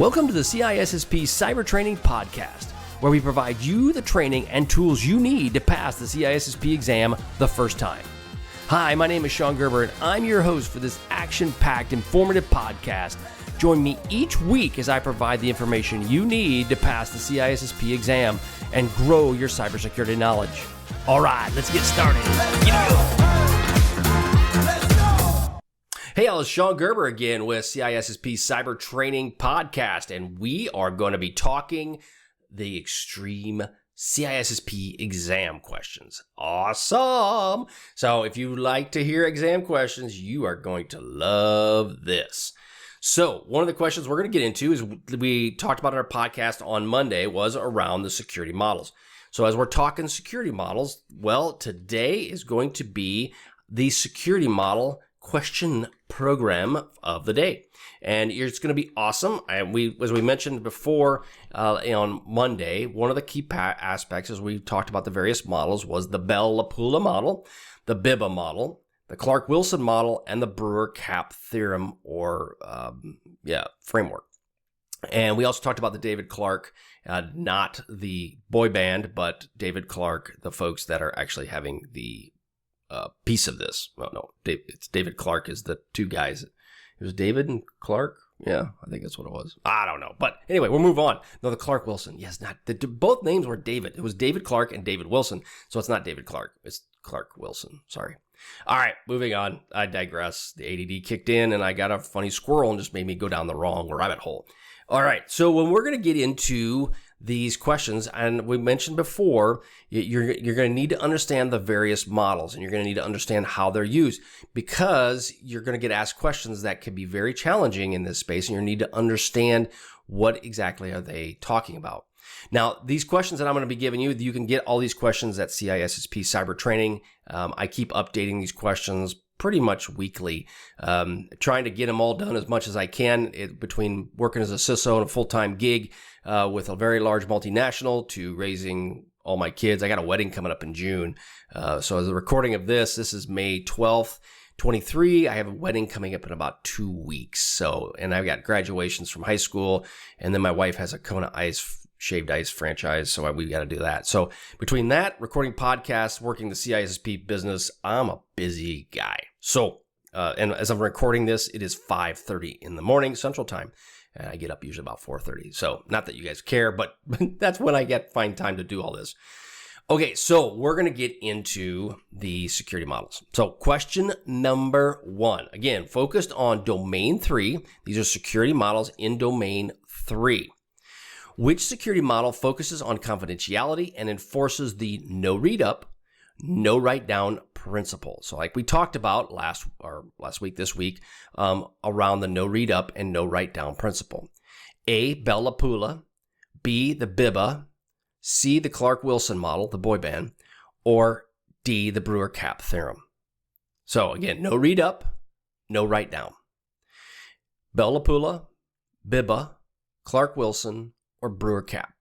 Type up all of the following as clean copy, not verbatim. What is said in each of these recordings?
Welcome to the CISSP Cyber Training Podcast, where we provide you the training and tools you need to pass the CISSP exam the first time. Hi, my name is Shon Gerber, and I'm your host for this action-packed, informative podcast. Join me each week as I provide the information you need to pass the CISSP exam and grow your cybersecurity knowledge. All right, let's get started. Hey, it's Shon Gerber again with CISSP Cyber Training Podcast, and we are going to be talking the extreme CISSP exam questions. Awesome! So if you like to hear exam questions, you are going to love this. So one of the questions we're going to get into is we talked about in our podcast on Monday was around the security models. So as we're talking security models, well, today is going to be the security model question program of the day. And it's going to be awesome. And as we mentioned before on Monday, one of the key aspects as we talked about the various models was the Bell-LaPadula model, the Biba model, the Clark-Wilson model, and the Brewer-Cap theorem or framework. And we also talked about the David Clark, not the boy band, but David Clark, the folks that are actually having the piece of this. Well, no, it's David Clark is the two guys. It was David and Clark. Yeah, I think that's what it was. I don't know. But anyway, we'll move on. No, the Clark Wilson. Yes, both names were David. It was David Clark and David Wilson. So it's not David Clark. It's Clark Wilson. Sorry. All right, moving on. I digress. The ADD kicked in and I got a funny squirrel and just made me go down the wrong rabbit hole. All right, so when we're going to get into these questions, and we mentioned before, you're going to need to understand the various models, and you're going to need to understand how they're used, because you're going to get asked questions that can be very challenging in this space, and you need to understand what exactly are they talking about. Now, these questions that I'm going to be giving you, you can get all these questions at CISSP Cyber Training. I keep updating these questions pretty much weekly, trying to get them all done as much as I can between working as a CISO and a full-time gig with a very large multinational to raising all my kids. I got a wedding coming up in June. So as a recording of this is May 12th, 23. I have a wedding coming up in about 2 weeks. So, and I've got graduations from high school, and then my wife has a Kona shaved ice franchise, so we got to do that. So between that, recording podcasts, working the CISSP business, I'm a busy guy. So, and as I'm recording this, it is 5:30 in the morning Central Time, and I get up usually about 4:30. So not that you guys care, but that's when I find time to do all this. Okay, so we're going to get into the security models. So question number 1, again, focused on domain 3. These are security models in domain 3. Which security model focuses on confidentiality and enforces the no read up, no write down principle? So like we talked about last week, this week, around the no read up and no write down principle. A, Bell-LaPadula, B, the Biba, C, the Clark-Wilson model, the boy band, or D, the Brewer-Cap theorem. So again, no read up, no write down. Bell-LaPadula, Biba, Clark-Wilson, or Brewer-Cap.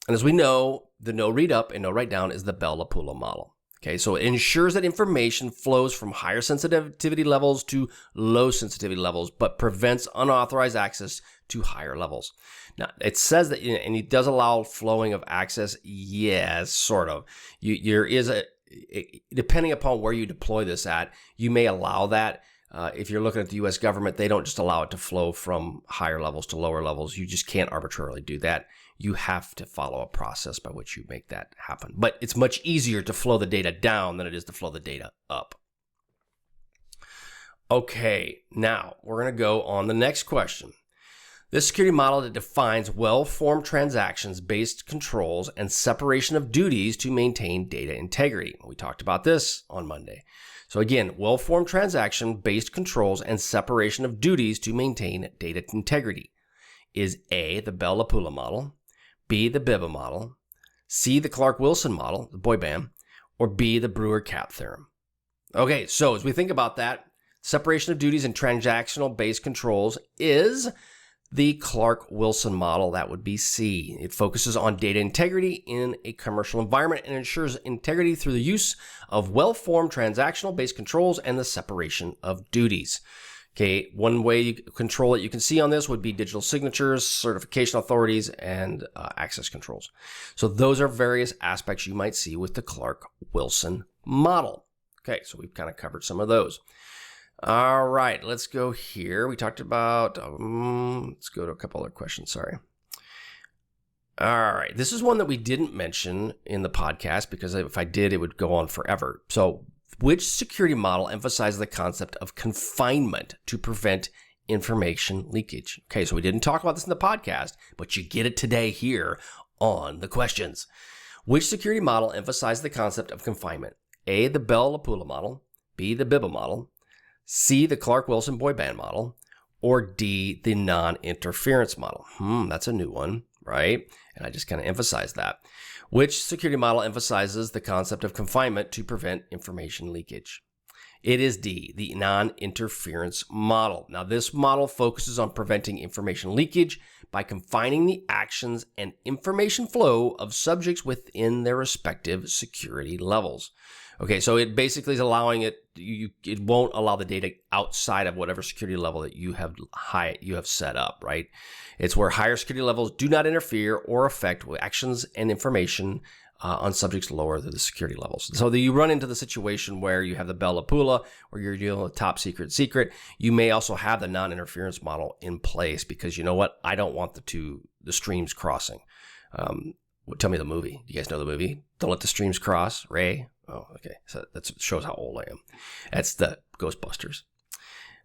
And as we know, the no read up and no write down is the Bell-LaPadula model. Okay, so it ensures that information flows from higher sensitivity levels to low sensitivity levels, but prevents unauthorized access to higher levels. Now, it says that, and it does allow flowing of access. Yes, sort of. Depending upon where you deploy this at, you may allow that. If you're looking at the U.S. government, they don't just allow it to flow from higher levels to lower levels. You just can't arbitrarily do that. You have to follow a process by which you make that happen. But it's much easier to flow the data down than it is to flow the data up. Okay, now we're going to go on the next question. This security model that defines well-formed transactions-based controls and separation of duties to maintain data integrity. We talked about this on Monday. So again, well-formed transaction-based controls and separation of duties to maintain data integrity is A, the Bell-LaPadula model, B, the Biba model, C, the Clark-Wilson model, the boy band, or B, the Brewer-Cap theorem. Okay, so as we think about that, separation of duties and transactional-based controls is the Clark-Wilson model. That would be C. It focuses on data integrity in a commercial environment and ensures integrity through the use of well-formed transactional-based controls and the separation of duties. Okay, one way you control it you can see on this would be digital signatures, certification authorities, and access controls. So those are various aspects you might see with the Clark-Wilson model. Okay, so we've kind of covered some of those. All right, let's go here. We talked about, let's go to a couple other questions, sorry. All right, this is one that we didn't mention in the podcast because if I did, it would go on forever. So which security model emphasizes the concept of confinement to prevent information leakage? Okay, so we didn't talk about this in the podcast, but you get it today here on the questions. Which security model emphasizes the concept of confinement? A, the Bell-LaPadula model, B, the Biba model, C, the Clark-Wilson boy band model, or D, the non-interference model? That's a new one, right? And I just kind of emphasized that. Which security model emphasizes the concept of confinement to prevent information leakage? It is D, the non-interference model. Now, this model focuses on preventing information leakage by confining the actions and information flow of subjects within their respective security levels. Okay, so it basically is allowing it won't allow the data outside of whatever security level that you have set up, right? It's where higher security levels do not interfere or affect actions and information on subjects lower than the security levels. So that you run into the situation where you have the Bell-LaPadula, where you're dealing with top secret. You may also have the non-interference model in place because you know what? I don't want the streams crossing. Tell me the movie. Do you guys know the movie? Don't Let the Streams Cross, Ray? Oh, okay. So that shows how old I am. That's the Ghostbusters.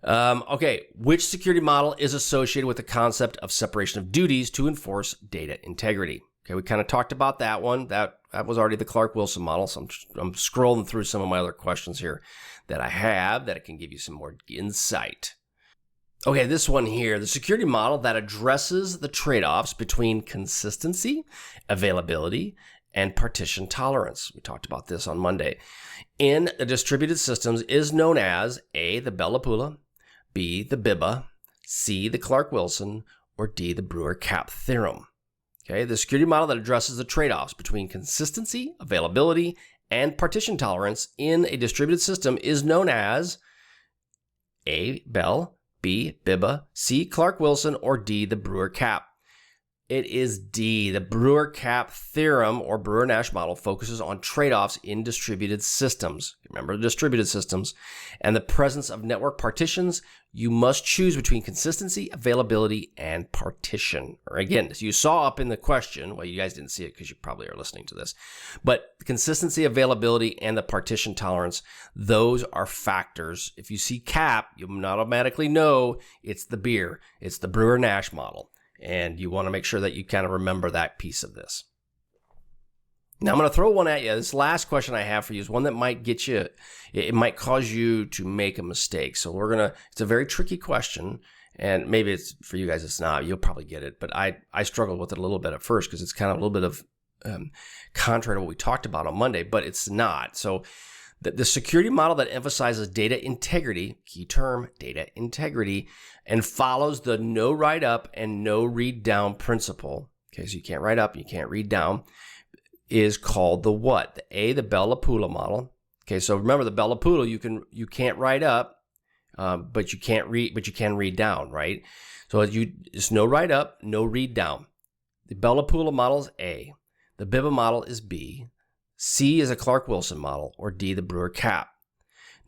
Okay. Which security model is associated with the concept of separation of duties to enforce data integrity? Okay, we kind of talked about that one. That was already the Clark-Wilson model. So I'm scrolling through some of my other questions here that I have that can give you some more insight. Okay, this one here, the security model that addresses the trade-offs between consistency, availability, and partition tolerance. We talked about this on Monday. In the distributed systems is known as A, the Bell-LaPadula, B, the Biba, C, the Clark-Wilson, or D, the Brewer-Capp theorem. Okay, the security model that addresses the trade-offs between consistency, availability, and partition tolerance in a distributed system is known as A, Bell, B, Biba, C, Clark-Wilson, or D, the Brewer-Capp. It is D. The Brewer-Capp theorem or Brewer-Nash model focuses on trade-offs in distributed systems. Remember distributed systems and the presence of network partitions. You must choose between consistency, availability, and partition. Or again, as you saw up in the question, well, you guys didn't see it because you probably are listening to this, but consistency, availability, and the partition tolerance, those are factors. If you see cap, you'll not automatically know it's the beer. It's the Brewer-Nash model. And you want to make sure that you kind of remember that piece of this. Now, I'm going to throw one at you. This last question I have for you is one that might get you, it might cause you to make a mistake. So it's a very tricky question. And maybe it's for you guys, it's not. You'll probably get it. But I struggled with it a little bit at first because it's kind of a little bit of contrary to what we talked about on Monday, but it's not. So the security model that emphasizes data integrity, key term, data integrity, and follows the no write up and no read down principle. Okay, so you can't write up, you can't read down, is called the what? The A, the Bell-LaPadula model. Okay, so remember the Bell-LaPadula, you can't write up, but you can read down, right? So it's no write up, no read down. The Bell-LaPadula model is A. The Biba model is B. C is a Clark-Wilson model, or D, the Brewer-Capp.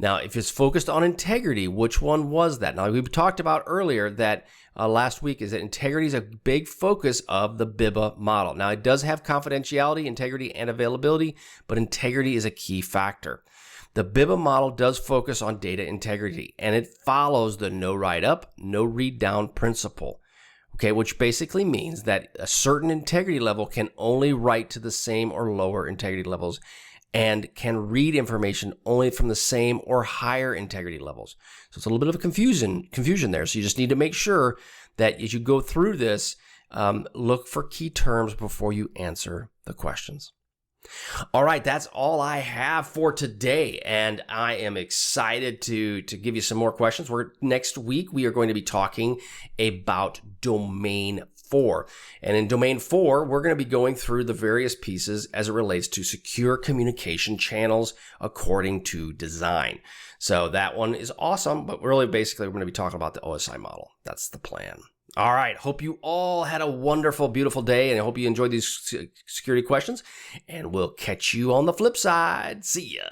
Now, if it's focused on integrity, which one was that? Now, we talked about earlier that last week is that integrity is a big focus of the Biba model. Now, it does have confidentiality, integrity, and availability, but integrity is a key factor. The Biba model does focus on data integrity, and it follows the no write up, no read down principle. Okay, which basically means that a certain integrity level can only write to the same or lower integrity levels and can read information only from the same or higher integrity levels. So it's a little bit of a confusion there. So you just need to make sure that as you go through this, look for key terms before you answer the questions. All right, that's all I have for today, and I am excited to give you some more questions. Next week, we are going to be talking about domain 4. And in domain 4, we're going to be going through the various pieces as it relates to secure communication channels according to design. So that one is awesome, but really basically we're going to be talking about the OSI model. That's the plan. All right. Hope you all had a wonderful, beautiful day, and I hope you enjoyed these security questions, and we'll catch you on the flip side. See ya.